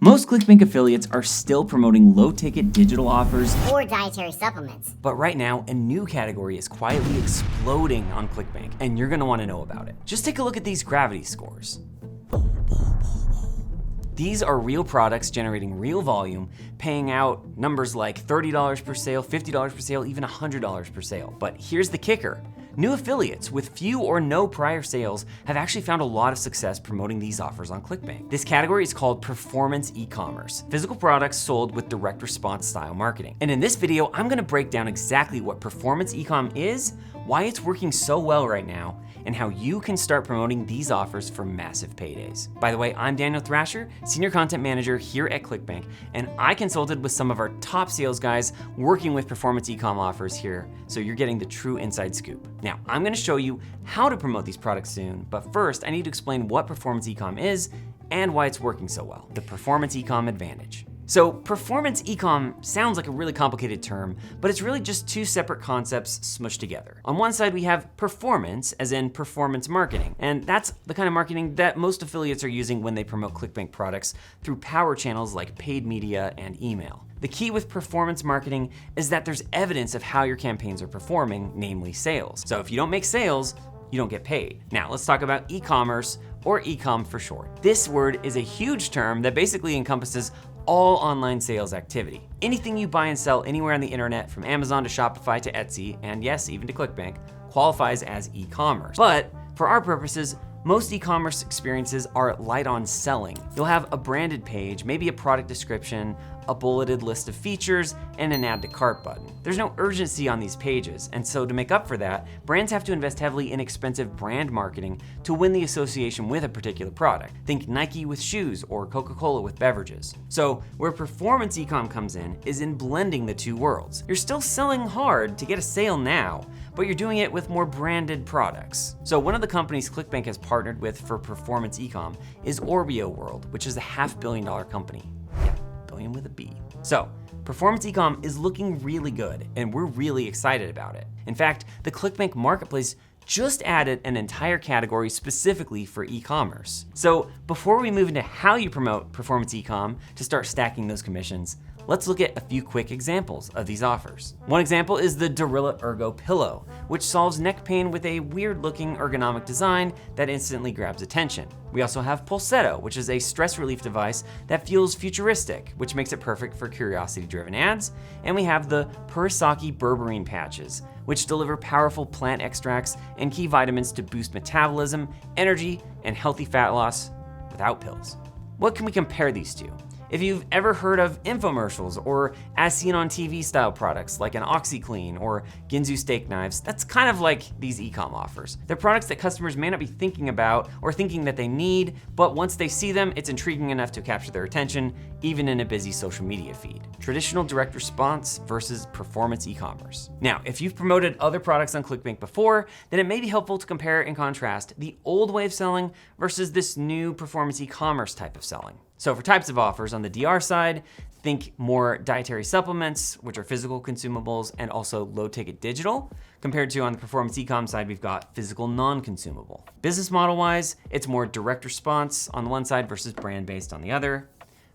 Most ClickBank affiliates are still promoting low-ticket digital offers or dietary supplements. But right now, a new category is quietly exploding on ClickBank, and you're gonna wanna know about it. Just take a look at these gravity scores. These are real products generating real volume, paying out numbers like $30 per sale, $50 per sale, even $100 per sale. But here's the kicker. New affiliates with few or no prior sales have actually found a lot of success promoting these offers on ClickBank. This category is called performance e-commerce, physical products sold with direct response style marketing. And in this video, I'm gonna break down exactly what performance e-com is, why it's working so well right now, and how you can start promoting these offers for massive paydays. By the way, I'm Daniel Thrasher, Senior Content Manager here at ClickBank, and I consulted with some of our top sales guys working with performance e-com offers here, so you're getting the true inside scoop. Now, I'm gonna show you how to promote these products soon, but first I need to explain what performance e-com is and why it's working so well. The performance e-com advantage. So performance e-com sounds like a really complicated term, but it's really just two separate concepts smushed together. On one side, we have performance, as in performance marketing, and that's the kind of marketing that most affiliates are using when they promote ClickBank products through power channels like paid media and email. The key with performance marketing is that there's evidence of how your campaigns are performing, namely sales. So if you don't make sales, you don't get paid. Now let's talk about e-commerce, or e-com for short. This word is a huge term that basically encompasses all online sales activity. Anything you buy and sell anywhere on the internet, from Amazon to Shopify to Etsy, and yes, even to ClickBank, qualifies as e-commerce. But for our purposes, most e-commerce experiences are light on selling. You'll have a branded page, maybe a product description, a bulleted list of features, and an add to cart button. There's no urgency on these pages, and so to make up for that, brands have to invest heavily in expensive brand marketing to win the association with a particular product. Think Nike with shoes or Coca-Cola with beverages. So where performance e-com comes in is in blending the two worlds. You're still selling hard to get a sale now, but you're doing it with more branded products. So one of the companies ClickBank has partnered with for performance e-com is Orbio World, which is a $500 million company. Yeah, billion with a B. So performance e-com is looking really good, and we're really excited about it. In fact, the ClickBank marketplace just added an entire category specifically for e-commerce. So before we move into how you promote performance e-com to start stacking those commissions, let's look at a few quick examples of these offers. One example is the Dorilla Ergo Pillow, which solves neck pain with a weird looking ergonomic design that instantly grabs attention. We also have Pulsetto, which is a stress relief device that feels futuristic, which makes it perfect for curiosity-driven ads. And we have the Purisaki berberine patches, which deliver powerful plant extracts and key vitamins to boost metabolism, energy, and healthy fat loss without pills. What can we compare these to? If you've ever heard of infomercials or as seen on TV style products like an OxyClean or Ginzu steak knives, that's kind of like these e-com offers. They're products that customers may not be thinking about or thinking that they need, but once they see them, it's intriguing enough to capture their attention, even in a busy social media feed. Traditional direct response versus performance e-commerce. Now, if you've promoted other products on ClickBank before, then it may be helpful to compare and contrast the old way of selling versus this new performance e-commerce type of selling. So for types of offers on the DR side, think more dietary supplements, which are physical consumables, and also low ticket digital. Compared to on the performance e-com side, we've got physical non-consumable. Business model wise, it's more direct response on the one side versus brand based on the other.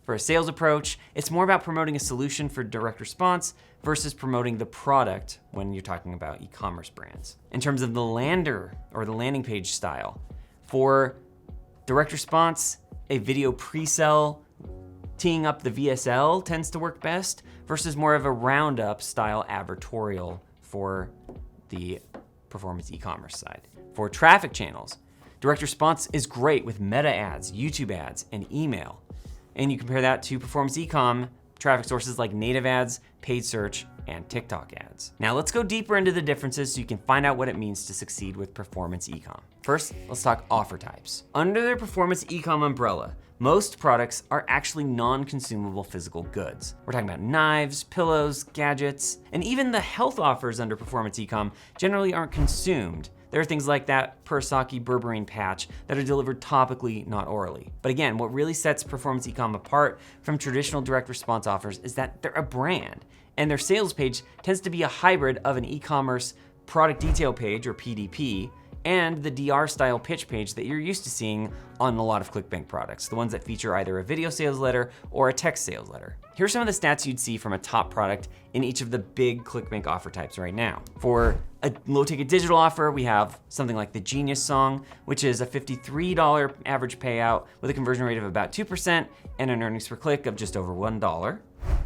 For a sales approach, it's more about promoting a solution for direct response versus promoting the product when you're talking about e-commerce brands. In terms of the lander or the landing page style, for direct response, a video pre-sell, teeing up the VSL tends to work best versus more of a roundup style advertorial for the performance e-commerce side. For traffic channels, direct response is great with meta ads, YouTube ads, and email. And you compare that to performance e-com traffic sources like native ads, paid search, and TikTok ads. Now let's go deeper into the differences so you can find out what it means to succeed with performance e-com. First, let's talk offer types. Under their performance e-com umbrella, most products are actually non-consumable physical goods. We're talking about knives, pillows, gadgets, and even the health offers under performance e-com generally aren't consumed. There are things like that Purisaki berberine patch that are delivered topically, not orally. But again, what really sets performance e-com apart from traditional direct response offers is that they're a brand, and their sales page tends to be a hybrid of an e-commerce product detail page, or PDP, and the DR style pitch page that you're used to seeing on a lot of ClickBank products, the ones that feature either a video sales letter or a text sales letter. Here's some of the stats you'd see from a top product in each of the big ClickBank offer types right now. For a low ticket digital offer, we have something like the Genius Song, which is a $53 average payout with a conversion rate of about 2% and an earnings per click of just over $1.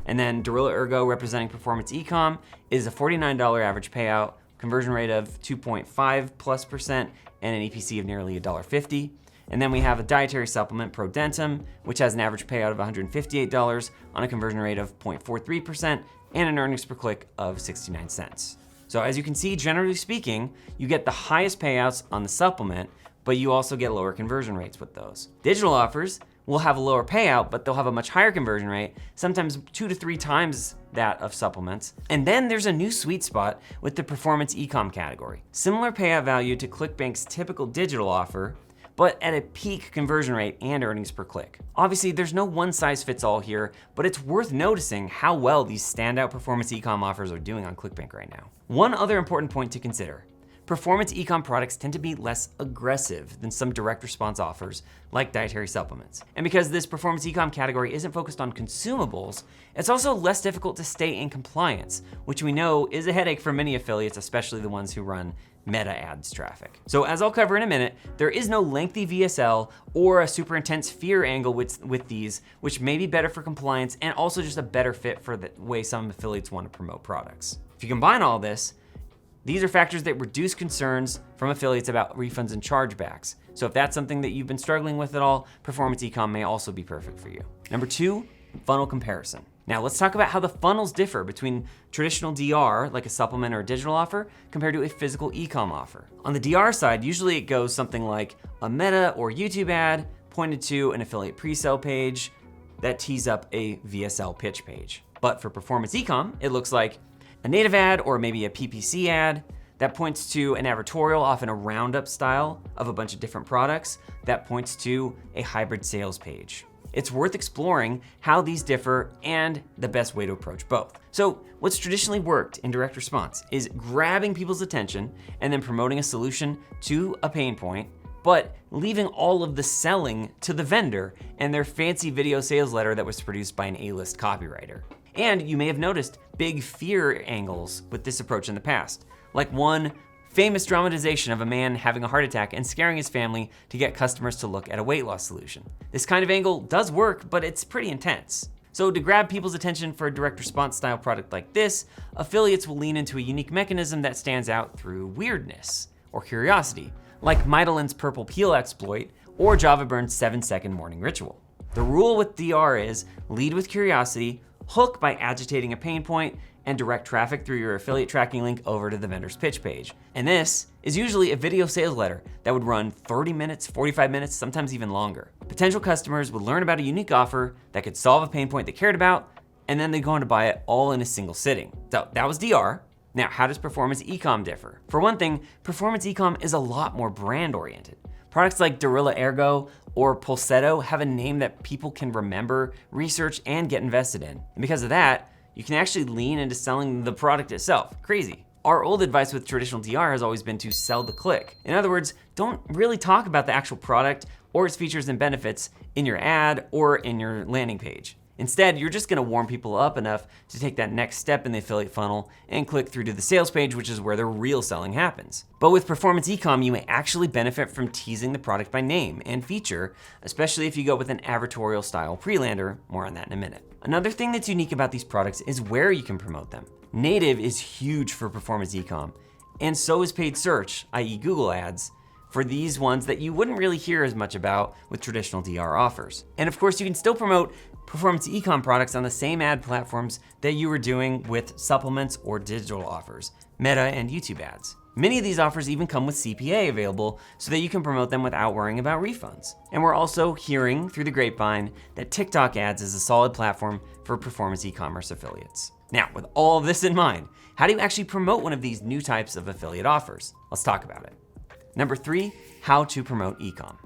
And then Gorilla Ergo, representing performance ecom, is a $49 average payout, conversion rate of 2.5+%, and an EPC of nearly $1.50. And then we have a dietary supplement, ProDentim, which has an average payout of $158 on a conversion rate of 0.43% and an earnings per click of 69 cents. So as you can see, generally speaking, you get the highest payouts on the supplement, but you also get lower conversion rates with those. Digital offers will have a lower payout, but they'll have a much higher conversion rate, sometimes 2 to 3 times that of supplements. And then there's a new sweet spot with the performance ecom category. Similar payout value to ClickBank's typical digital offer, but at a peak conversion rate and earnings per click. Obviously, there's no one size fits all here, but it's worth noticing how well these standout performance ecom offers are doing on ClickBank right now. One other important point to consider: performance ecom products tend to be less aggressive than some direct response offers like dietary supplements. And because this performance ecom category isn't focused on consumables, it's also less difficult to stay in compliance, which we know is a headache for many affiliates, especially the ones who run meta ads traffic. So as I'll cover in a minute, there is no lengthy VSL or a super intense fear angle with these, which may be better for compliance and also just a better fit for the way some affiliates want to promote products. If you combine all this, these are factors that reduce concerns from affiliates about refunds and chargebacks. So if that's something that you've been struggling with at all, performance ecom may also be perfect for you. Number 2, funnel comparison. Now let's talk about how the funnels differ between traditional DR, like a supplement or a digital offer, compared to a physical ecom offer. On the DR side, usually it goes something like a Meta or YouTube ad pointed to an affiliate pre-sale page that tees up a VSL pitch page. But for performance ecom, it looks like a native ad or maybe a PPC ad that points to an advertorial, often a roundup style of a bunch of different products that points to a hybrid sales page. It's worth exploring how these differ and the best way to approach both. So what's traditionally worked in direct response is grabbing people's attention and then promoting a solution to a pain point, but leaving all of the selling to the vendor and their fancy video sales letter that was produced by an A-list copywriter. And you may have noticed big fear angles with this approach in the past, like one famous dramatization of a man having a heart attack and scaring his family to get customers to look at a weight loss solution. This kind of angle does work, but it's pretty intense. So to grab people's attention for a direct response style product like this, affiliates will lean into a unique mechanism that stands out through weirdness or curiosity, like Mydalin's purple peel exploit or JavaBurn's 7-second morning ritual. The rule with DR is lead with curiosity, hook by agitating a pain point, and direct traffic through your affiliate tracking link over to the vendor's pitch page. And this is usually a video sales letter that would run 30 minutes, 45 minutes, sometimes even longer. Potential customers would learn about a unique offer that could solve a pain point they cared about, and then they'd go on to buy it all in a single sitting. So that was DR. Now, how does performance ecom differ? For one thing, performance ecom is a lot more brand oriented. Products like Gorilla Ergo or Pulsetto have a name that people can remember, research, and get invested in. And because of that, you can actually lean into selling the product itself. Crazy. Our old advice with traditional DR has always been to sell the click. In other words, don't really talk about the actual product or its features and benefits in your ad or in your landing page. Instead, you're just gonna warm people up enough to take that next step in the affiliate funnel and click through to the sales page, which is where the real selling happens. But with performance ecom, you may actually benefit from teasing the product by name and feature, especially if you go with an advertorial style pre-lander. More on that in a minute. Another thing that's unique about these products is where you can promote them. Native is huge for performance ecom, and so is paid search, i.e. Google ads, for these ones that you wouldn't really hear as much about with traditional DR offers. And of course, you can still promote performance ecom products on the same ad platforms that you were doing with supplements or digital offers, Meta and YouTube ads. Many of these offers even come with CPA available so that you can promote them without worrying about refunds. And we're also hearing through the grapevine that TikTok ads is a solid platform for performance e-commerce affiliates. Now, with all of this in mind, how do you actually promote one of these new types of affiliate offers? Let's talk about it. Number 3, how to promote ecom.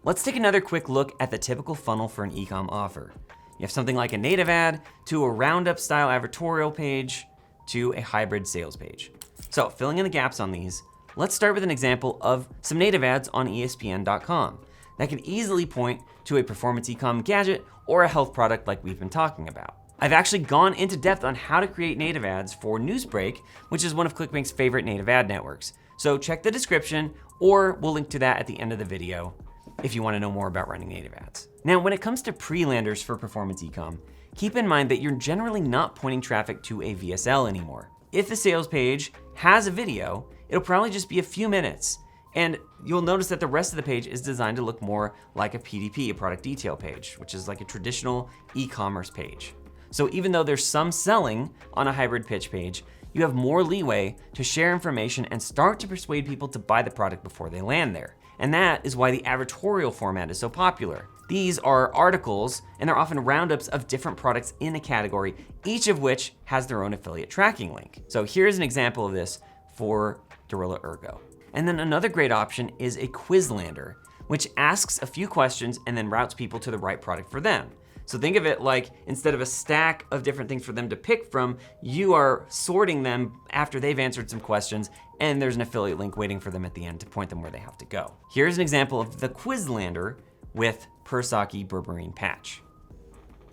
Let's take another quick look at the typical funnel for an ecom offer. You have something like a native ad to a roundup style advertorial page to a hybrid sales page. So filling in the gaps on these, Let's start with an example of some native ads on ESPN.com that can easily point to a performance e-com gadget or a health product like we've been talking about. I've actually gone into depth on how to create native ads for Newsbreak, which is one of ClickBank's favorite native ad networks. So check the description, or we'll link to that at the end of the video if you want to know more about running native ads. Now, when it comes to pre-landers for performance e-com, keep in mind that you're generally not pointing traffic to a VSL anymore. If the sales page has a video, it'll probably just be a few minutes, and you'll notice that the rest of the page is designed to look more like a PDP, a product detail page, which is like a traditional e-commerce page. So even though there's some selling on a hybrid pitch page, you have more leeway to share information and start to persuade people to buy the product before they land there. And that is why the advertorial format is so popular. These are articles, and they're often roundups of different products in a category, each of which has their own affiliate tracking link. So here's an example of this for Gorilla Ergo. And then another great option is a quiz lander, which asks a few questions and then routes people to the right product for them. So think of it like instead of a stack of different things for them to pick from, you are sorting them after they've answered some questions, and there's an affiliate link waiting for them at the end to point them where they have to go. Here's an example of the quiz lander with Persaki Berberine Patch.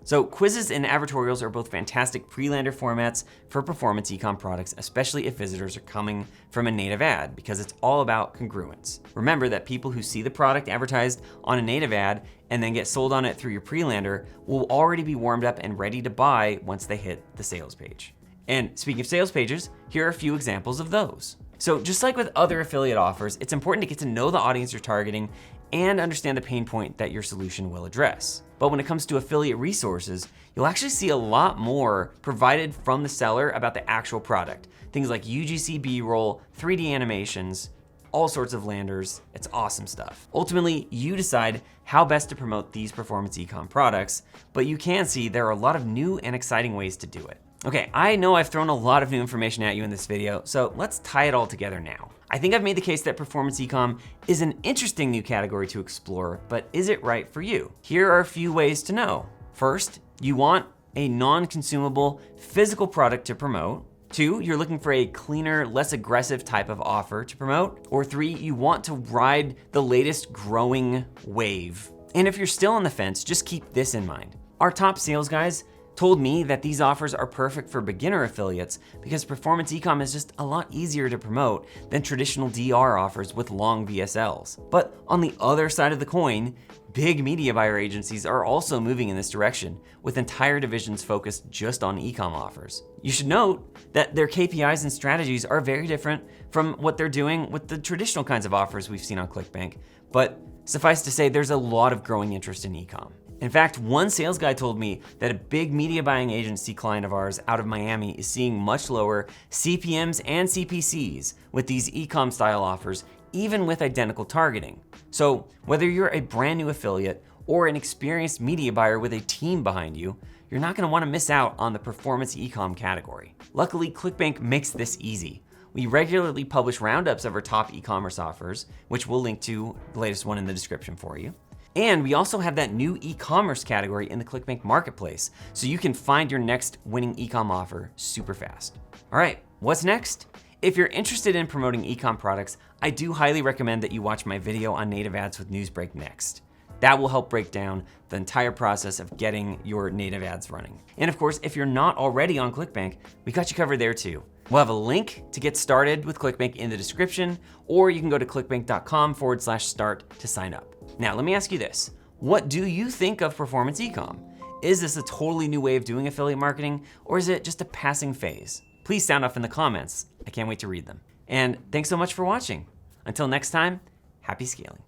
So quizzes and advertorials are both fantastic pre-lander formats for performance e-com products, especially if visitors are coming from a native ad, because it's all about congruence. Remember that people who see the product advertised on a native ad and then get sold on it through your pre-lander will already be warmed up and ready to buy once they hit the sales page. And speaking of sales pages, here are a few examples of those. So just like with other affiliate offers, it's important to get to know the audience you're targeting and understand the pain point that your solution will address. But when it comes to affiliate resources, you'll actually see a lot more provided from the seller about the actual product. Things like UGC B-roll, 3D animations, all sorts of landers. It's awesome stuff. Ultimately, you decide how best to promote these performance e-com products, but you can see there are a lot of new and exciting ways to do it. Okay, I know I've thrown a lot of new information at you in this video, so let's tie it all together now. I think I've made the case that performance e-com is an interesting new category to explore, but is it right for you? Here are a few ways to know. First, you want a non-consumable physical product to promote. 2, you're looking for a cleaner, less aggressive type of offer to promote. Or 3, you want to ride the latest growing wave. And if you're still on the fence, just keep this in mind. Our top sales guys told me that these offers are perfect for beginner affiliates because performance e-com is just a lot easier to promote than traditional DR offers with long VSLs. But on the other side of the coin, big media buyer agencies are also moving in this direction, with entire divisions focused just on e-com offers. You should note that their KPIs and strategies are very different from what they're doing with the traditional kinds of offers we've seen on ClickBank, but suffice to say, there's a lot of growing interest in e-com. In fact, one sales guy told me that a big media buying agency client of ours out of Miami is seeing much lower CPMs and CPCs with these e-com style offers, even with identical targeting. So whether you're a brand new affiliate or an experienced media buyer with a team behind you, you're not gonna wanna miss out on the performance e-com category. Luckily, ClickBank makes this easy. We regularly publish roundups of our top e-commerce offers, which we'll link to the latest one in the description for you. And we also have that new e-commerce category in the ClickBank marketplace, so you can find your next winning e-com offer super fast. All right, what's next? If you're interested in promoting e-com products, I do highly recommend that you watch my video on native ads with Newsbreak next. That will help break down the entire process of getting your native ads running. And of course, if you're not already on ClickBank, we got you covered there too. We'll have a link to get started with ClickBank in the description, or you can go to clickbank.com/start to sign up. Now, let me ask you this. What do you think of performance e-com? Is this a totally new way of doing affiliate marketing, or is it just a passing phase? Please sound off in the comments. I can't wait to read them. And thanks so much for watching. Until next time, happy scaling.